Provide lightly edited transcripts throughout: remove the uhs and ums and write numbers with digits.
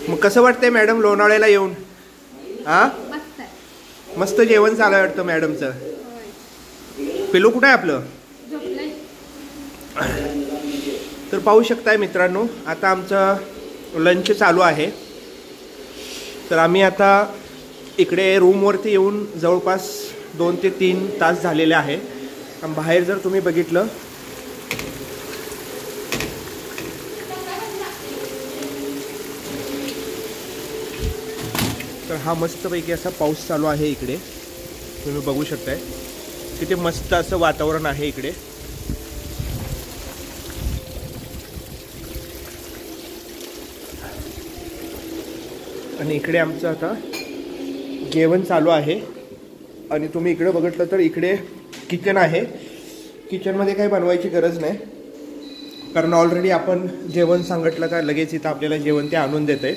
मग कसं वाटतंय मॅडम लोणावळ्याला येऊन? हा, मस्त जेवण चालू आहे वाटतं मॅडमचं. पिलू कुठं आहे आपलं? तर पाहू शकताय मित्रांनो, आता आमचं लंच चालू आहे. तर आम्ही आता इकडे रूमवरती येऊन जवळपास 2 ते 3 तास झालेले आहे. बाहेर जर तुम्ही बघितलं तर हा मस्तपैकी असा पाऊस चालू आहे. इकडे तुम्ही बघू शकताय किती मस्त असं वातावरण आहे इकडे. आणि इकडे आमचं आता जेवण चालू आहे. आणि तुम्ही इकडे बघितलं तर इकडे किचन आहे. किचनमध्ये काही बनवायची गरज नाही, कारण ऑलरेडी आपण जेवण सांगितलं का लगेच इथं आपल्याला जेवण ते आणून देते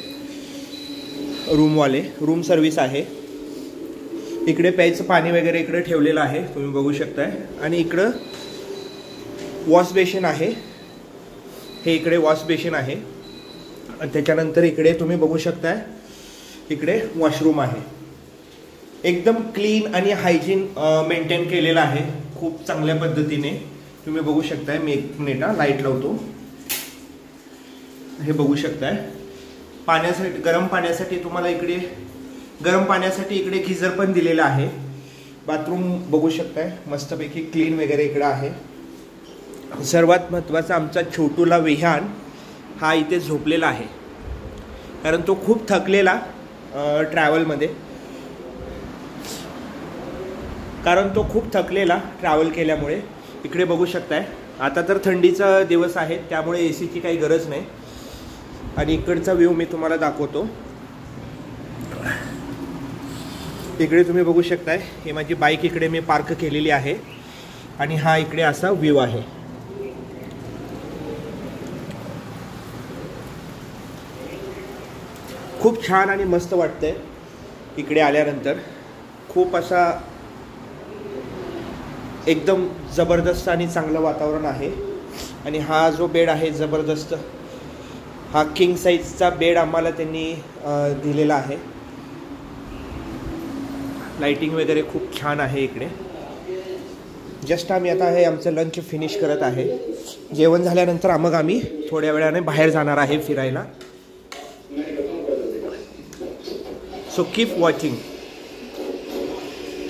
रूमवाले. रूम सर्विस आहे. इकडे प्यायचं पाणी वगैरे इकडे ठेवलेलं आहे, तुम्ही बघू शकताय. आणि इकडं वॉश बेसिन आहे. हे इकडे वॉश बेसिन आहे. आणि त्याच्यानंतर इकडे तुम्ही बघू शकताय इकडे वॉशरूम आहे. एकदम क्लीन आणि हायजीन मेंटेन केलेलं आहे खूप चांगल्या पद्धतीने. तुम्ही बघू शकताय. मी 1 मिनिट लाईट लावतो. हे बघू शकताय. पाण्यासाठी, गरम पाण्यासाठी तुम्हाला इकडे गरम पाण्यासाठी इकडे गिझर पण दिलेला आहे. बाथरूम बघू शकताय मस्तपैकी क्लीन वगैरे इकडे आहे. सर्वात महत्त्वाचा आमचा छोटूला विहान हा इथे झोपलेला आहे, कारण तो खूप थकलेला ट्रॅव्हलमध्ये. ट्रॅव्हल केल्यामुळे. इकडे बघू शकताय. आता तर थंडीचा दिवस आहे त्यामुळे एसीची काही गरज नाही. आणि इकडचा व्ह्यू मी तुम्हाला दाखवतो. इकडे तुम्ही बघू शकताय, हे माझी बाईक इकडे मी पार्क केलेली आहे. आणि हा इकडे असा व्ह्यू आहे. खूप छान आणि मस्त वाटतंय इकडे आल्यानंतर. खूप असा एकदम जबरदस्त आणि चांगलं वातावरण आहे. आणि हा जो बेड आहे जबरदस्त, हा किंग साईजचा बेड आम्हाला त्यांनी दिलेला आहे. लाइटिंग वगैरे खूप छान आहे इकडे. जस्ट आम्ही आता हे आमचं लंच फिनिश करत आहे. जेवण झाल्यानंतर मग आम्ही थोड्या वेळाने बाहेर जाणार आहे फिरायला. So keep watching.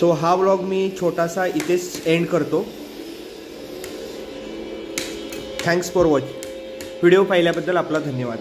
तो हा व्लॉग मी छोटासा इथेच एंड करतो. Thanks for watch. व्हिडिओ पाहिल्याबद्दल आपला धन्यवाद.